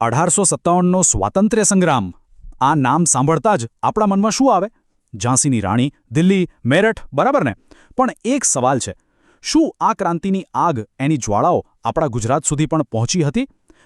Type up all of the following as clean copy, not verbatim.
1857નો સ્વાતંત્ર્ય સંગ્રામ આ નામ સાંભળતા જ આપણા મનમાં શું આવે? ઝાંસીની રાણી, દિલ્હી, મેરઠ, બરાબર ને? પણ એક સવાલ છે, શું આ ક્રાંતિની આગ, એની જ્વાળાઓ આપણા ગુજરાત સુધી પણ પહોંચી હતી?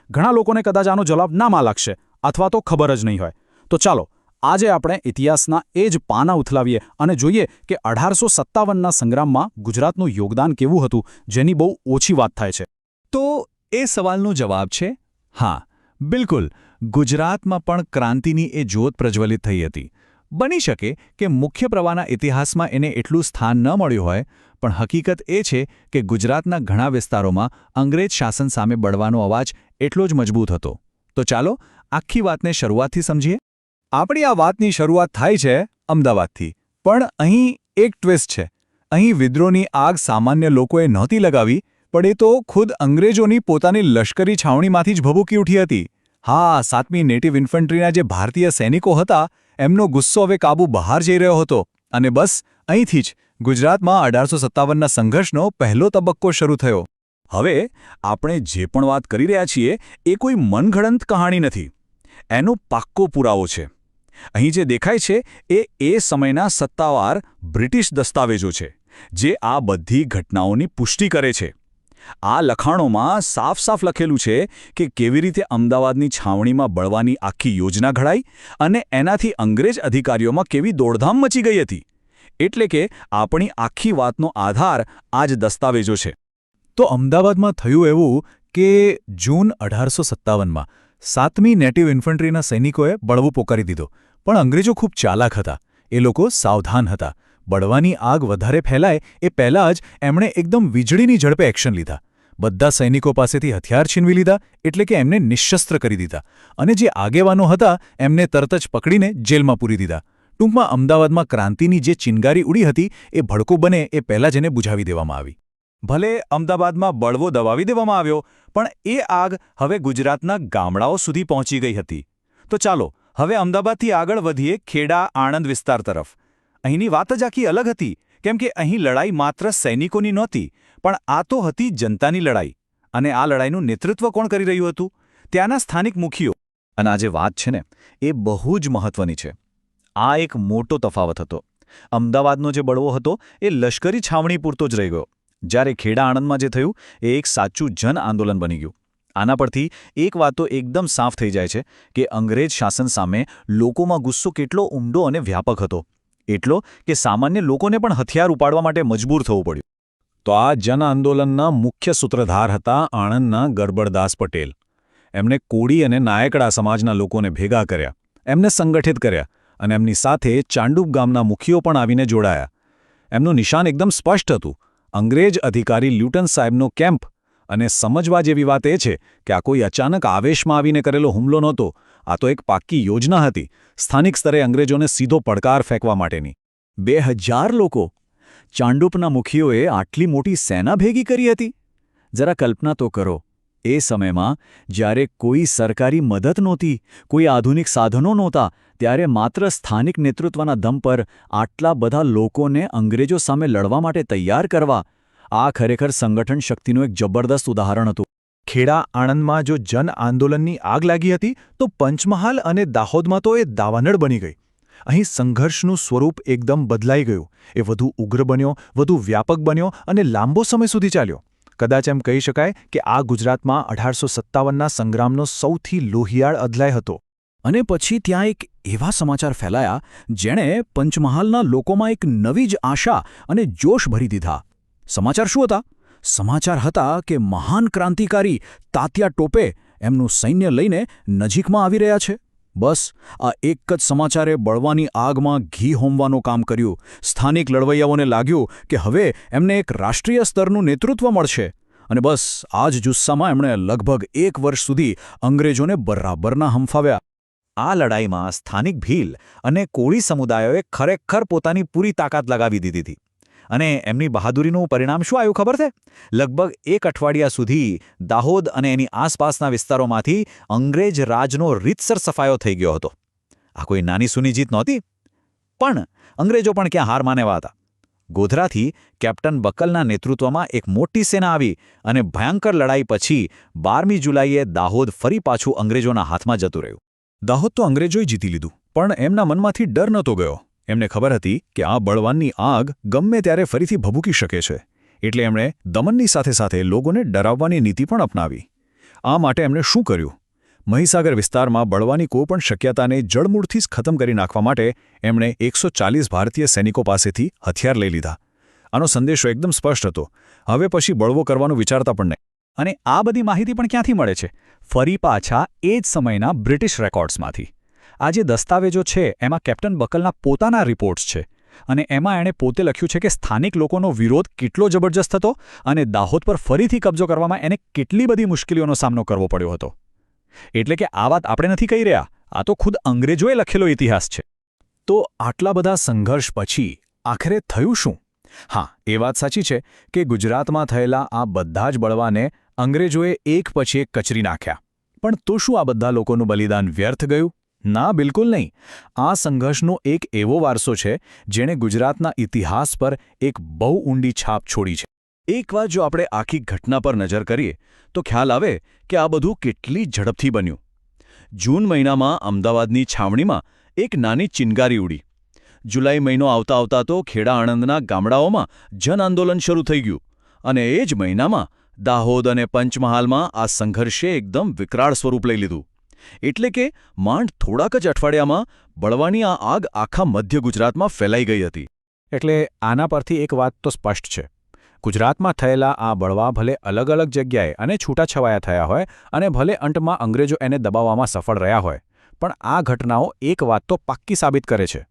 ઘણા લોકોને કદાચ આનો જવાબ નામાં લાગશે અથવા તો ખબર જ નહીં હોય. તો ચાલો આજે આપણે ઇતિહાસના એ જ પાના ઉથલાવીએ અને જોઈએ કે 1857ના સંગ્રામમાં ગુજરાતનું યોગદાન કેવું હતું, જેની બહુ ઓછી વાત થાય છે. તો એ સવાલનો જવાબ છે હા, બિલકુલ. ગુજરાતમાં પણ ક્રાંતિની એ જ્યોત પ્રજ્વલિત થઈ હતી. બની શકે કે મુખ્ય પ્રવાહના ઇતિહાસમાં એને એટલું સ્થાન ન મળ્યું હોય, પણ હકીકત એ છે કે ગુજરાતના ઘણા વિસ્તારોમાં અંગ્રેજ શાસન સામે બળવાનો અવાજ એટલો જ મજબૂત હતો. તો ચાલો આખી વાતને શરૂઆતથી સમજીએ. આપણી આ વાતની શરૂઆત થાય છે અમદાવાદથી. પણ અહીં એક ટ્વિસ્ટ છે. અહીં વિદ્રોહની આગ સામાન્ય લોકોએ નહોતી લગાવી, પણ એ તો ખુદ અંગ્રેજોની પોતાની લશ્કરી છાવણીમાંથી જ ભભૂકી ઉઠી હતી. હા, 7મી નેટિવ ઇન્ફન્ટ્રીના જે ભારતીય સૈનિકો હતા, એમનો ગુસ્સો હવે કાબુ બહાર જઈ રહ્યો હતો. અને બસ અહીંથી જ ગુજરાતમાં 1857ના સંઘર્ષનો પહેલો તબક્કો શરૂ થયો. હવે આપણે જે પણ વાત કરી રહ્યા છીએ એ કોઈ મનગઢંત કહાણી નથી. એનો પાક્કો પુરાવો છે. અહીં જે દેખાય છે એ સમયના સત્તાવાર બ્રિટિશ દસ્તાવેજો છે, જે આ બધી ઘટનાઓની પુષ્ટિ કરે છે. આ લખાણોમાં સાફ સાફ લખેલું છે કે કેવી રીતે અમદાવાદની છાવણીમાં બળવાની આખી યોજના ઘડાઈ અને એનાથી અંગ્રેજ અધિકારીઓમાં કેવી દોડધામ મચી ગઈ હતી. એટલે કે આપણી આખી વાતનો આધાર આ જ દસ્તાવેજો છે. તો અમદાવાદમાં થયું એવું કે જૂન 1857માં 7મી નેટિવ ઇન્ફન્ટ્રીના સૈનિકોએ બળવો પોકારી દીધો. પણ અંગ્રેજો ખૂબ ચાલાક હતા. એ લોકો સાવધાન હતા. બળવાની આગ વધારે ફેલાય એ પહેલાં જ એમણે એકદમ વીજળીની ઝડપે એક્શન લીધા. બધા સૈનિકો પાસેથી હથિયાર છીનવી લીધા, એટલે કે એમને નિશસ્ત્ર કરી દીધા. અને જે આગેવાનો હતા એમને તરત જ પકડીને જેલમાં પૂરી દીધા. ટૂંકમાં અમદાવાદમાં ક્રાંતિની જે ચિનગારી ઉડી હતી એ ભડકો બને એ પહેલાં જ એને બુઝાવી દેવામાં આવી. ભલે અમદાવાદમાં બળવો દબાવી દેવામાં આવ્યો, પણ એ આગ હવે ગુજરાતના ગામડાઓ સુધી પહોંચી ગઈ હતી. તો ચાલો હવે અમદાવાદથી આગળ વધીએ ખેડા આણંદ વિસ્તાર તરફ. અહીંની વાત જ આખી અલગ હતી, કેમ કે અહીં લડાઈ માત્ર સૈનિકોની નહોતી, પણ આ તો હતી જનતાની લડાઈ. અને આ લડાઈનું નેતૃત્વ કોણ કરી રહ્યું હતું? ત્યાંના સ્થાનિક મુખીઓ. અને આ જે વાત છે ને, એ બહુ જ મહત્વની છે. આ એક મોટો તફાવત હતો. અમદાવાદનો જે બળવો હતો એ લશ્કરી છાવણી પૂરતો જ રહી ગયો, જ્યારે ખેડા આણંદમાં જે થયું એ એક સાચું જન આંદોલન બની ગયું. આના પરથી એક વાત તો એકદમ સાફ થઈ જાય છે કે અંગ્રેજ શાસન સામે લોકોમાં ગુસ્સો કેટલો ઊંડો અને વ્યાપક હતો. એટલો કે સામાન્ય લોકોને પણ હથિયાર ઉપાડવા માટે મજબૂર થવું પડ્યું. તો આ જન આંદોલનના મુખ્ય સૂત્રધાર હતા આણંદના ગરબડદાસ પટેલ. એમણે કોળી અને નાયકડા સમાજના લોકોને ભેગા કર્યા, એમને સંગઠિત કર્યા, અને એમની સાથે ચાંડુપ ગામના મુખીઓ પણ આવીને જોડાયા. એમનું નિશાન એકદમ સ્પષ્ટ હતું: અંગ્રેજ અધિકારી લ્યુટન સાહેબનો કેમ્પ. અને સમજવા જેવી વાત એ છે કે આ કોઈ અચાનક આવેશમાં આવીને કરેલો હુમલો નહોતો. આ તો એક પાક્કી યોજના હતી, સ્થાનિક સ્તરે અંગ્રેજોને સીધો પડકાર ફેંકવા માટેની. 2000 લોકો! ચાંડુપના મુખીઓએ આટલી મોટી સેના ભેગી કરી હતી. જરા કલ્પના તો કરો, એ સમયમાં જ્યારે કોઈ સરકારી મદદ નહોતી, કોઈ આધુનિક સાધનો નહોતા, ત્યારે માત્ર સ્થાનિક નેતૃત્વના દમ પર આટલા બધા લોકોને અંગ્રેજો સામે લડવા માટે તૈયાર કરવા, આ ખરેખર સંગઠન શક્તિનું એક જબરદસ્ત ઉદાહરણ હતું. ખેડા આણંદમાં જો જન આંદોલનની આગ લાગી હતી, તો પંચમહાલ અને દાહોદમાં તો એ દાવાનળ બની ગઈ. અહીં સંઘર્ષનું સ્વરૂપ એકદમ બદલાઈ ગયું. એ વધુ ઉગ્ર બન્યો, વધુ વ્યાપક બન્યો અને લાંબો સમય સુધી ચાલ્યો. કદાચ એમ કહી શકાય કે આ ગુજરાતમાં 1857ના સંગ્રામનો સૌથી લોહિયાળ અધ્યાય હતો. અને પછી ત્યાં એક એવા સમાચાર ફેલાયા જેણે પંચમહાલના લોકોમાં એક નવી જ આશા અને જોશ ભરી દીધા. સમાચાર શું હતા? સમાચાર હતા કે મહાન ક્રાંતિકારી તાત્યા ટોપે એમનું સૈન્ય લઈને નજીકમાં આવી રહ્યા છે. બસ આ એક જ સમાચારે બળવાની આગમાં ઘી હોમવાનું કામ કર્યું. સ્થાનિક લડવૈયાઓને લાગ્યું કે હવે એમને એક રાષ્ટ્રીય સ્તરનું નેતૃત્વ મળશે. અને બસ આ જ જુસ્સામાં એમણે લગભગ 1 વર્ષ સુધી અંગ્રેજોને બરાબરના હંફાવ્યા. આ લડાઈમાં સ્થાનિક ભીલ અને કોળી સમુદાયોએ ખરેખર પોતાની પૂરી તાકાત લગાવી દીધી હતી. અને એમની બહાદુરીનું પરિણામ શું આવ્યું ખબર છે? લગભગ 1 અઠવાડિયા સુધી દાહોદ અને એની આસપાસના વિસ્તારોમાંથી અંગ્રેજ રાજનો રીતસર સફાયો થઈ ગયો હતો. આ કોઈ નાની સૂની જીત નહોતી. પણ અંગ્રેજો પણ ક્યાં હાર માનેવા હતા. ગોધરાથી કેપ્ટન બકલના નેતૃત્વમાં એક મોટી સેના આવી અને ભયંકર લડાઈ પછી 12મી જુલાઈએ દાહોદ ફરી પાછું અંગ્રેજોના હાથમાં જતું રહ્યું. દાહોદ તો અંગ્રેજોએ જીતી લીધું, પણ એમના મનમાંથી ડર નહોતો ગયો. એમને ખબર હતી કે આ બળવાનની આગ ગમે ત્યારે ફરીથી ભભૂકી શકે છે. એટલે એમણે દમનની સાથે સાથે લોકોને ડરાવવાની નીતિ પણ અપનાવી. આ માટે એમણે શું કર્યું? મહીસાગર વિસ્તારમાં બળવાની કોઈપણ શક્યતાને જડમૂળથી જ ખતમ કરી નાખવા માટે એમણે 140 ભારતીય સૈનિકો પાસેથી હથિયાર લઈ લીધા. આનો સંદેશો એકદમ સ્પષ્ટ હતો. હવે પછી બળવો કરવાનું વિચારતા પણ નહીં. અને આ બધી માહિતી પણ ક્યાંથી મળે છે? ફરી પાછા એ જ સમયના બ્રિટિશ રેકોર્ડ્સમાંથી. આ જે દસ્તાવેજો છે એમાં કેપ્ટન બકલના પોતાના રિપોર્ટ્સ છે અને એમાં એણે પોતે લખ્યું છે કે સ્થાનિક લોકોનો વિરોધ કેટલો જબરજસ્ત હતો અને દાહોદ પર ફરીથી કબજો કરવામાં એને કેટલી બધી મુશ્કેલીઓનો સામનો કરવો પડ્યો હતો. એટલે કે આ વાત આપણે નથી કહી રહ્યા, આ તો ખુદ અંગ્રેજોએ લખેલો ઇતિહાસ છે. તો આટલા બધા સંઘર્ષ પછી આખરે થયું શું? હા, એ વાત સાચી છે કે ગુજરાતમાં થયેલા આ બધા જ બળવાને અંગ્રેજોએ એક પછી એક કચરી નાખ્યા. પણ તો શું આ બધા લોકોનું બલિદાન વ્યર્થ ગયું? ના, બિલકુલ નહીં. આ સંઘર્ષનો એક એવો વારસો છે જેણે ગુજરાતના ઇતિહાસ પર એક બહુ ઊંડી છાપ છોડી છે. એકવાર જો આપણે આખી ઘટના પર નજર કરીએ તો ખ્યાલ આવે કે આ બધું કેટલી ઝડપથી બન્યું. જૂન મહિનામાં અમદાવાદની છાવણીમાં એક નાની ચિનગારી ઉડી. જુલાઈ મહિનો આવતા આવતા તો ખેડા આણંદના ગામડાઓમાં જન આંદોલન શરૂ થઈ ગયું અને એ જ મહિનામાં દાહોદ અને પંચમહાલમાં આ સંઘર્ષે એકદમ વિકરાળ સ્વરૂપ લઈ લીધું. એટલે કે માંડ થોડાક જ અઠવાડિયામાં બળવાની આ આગ આખા મધ્ય ગુજરાતમાં ફેલાઈ ગઈ હતી. એટલે આના પરથી એક વાત તો સ્પષ્ટ છે. ગુજરાતમાં થયેલા આ બળવા ભલે અલગ અલગ જગ્યાએ અને છૂટાછવાયા થયા હોય અને ભલે અંતમાં અંગ્રેજો એને દબાવવામાં સફળ રહ્યા હોય, પણ આ ઘટનાઓ એક વાત તો પાક્કી સાબિત કરે છે.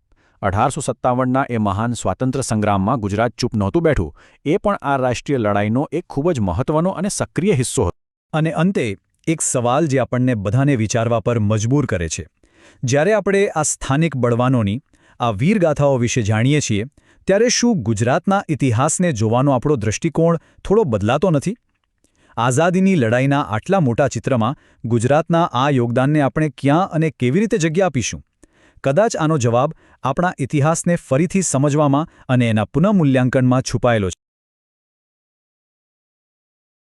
1857ના એ મહાન સ્વાતંત્ર્ય સંગ્રામમાં ગુજરાત ચૂપ નહોતું બેઠું. એ પણ આ રાષ્ટ્રીય લડાઈનો એક ખૂબ જ મહત્વનો અને સક્રિય હિસ્સો હતો. અને અંતે એક સવાલ જે આપણને બધાને વિચારવા પર મજબૂર કરે છે. જ્યારે આપણે આ સ્થાનિક બળવાનોની આ વીરગાથાઓ વિશે જાણીએ છીએ ત્યારે શું ગુજરાતના ઇતિહાસને જોવાનો આપણો દૃષ્ટિકોણ થોડો બદલાતો નથી? આઝાદીની લડાઈના આટલા મોટા ચિત્રમાં ગુજરાતના આ યોગદાનને આપણે ક્યાં અને કેવી રીતે જગ્યા આપીશું? કદાચ આનો જવાબ આપણા ઇતિહાસને ફરીથી સમજવામાં અને એના પુનઃમૂલ્યાંકનમાં છુપાયેલો છે.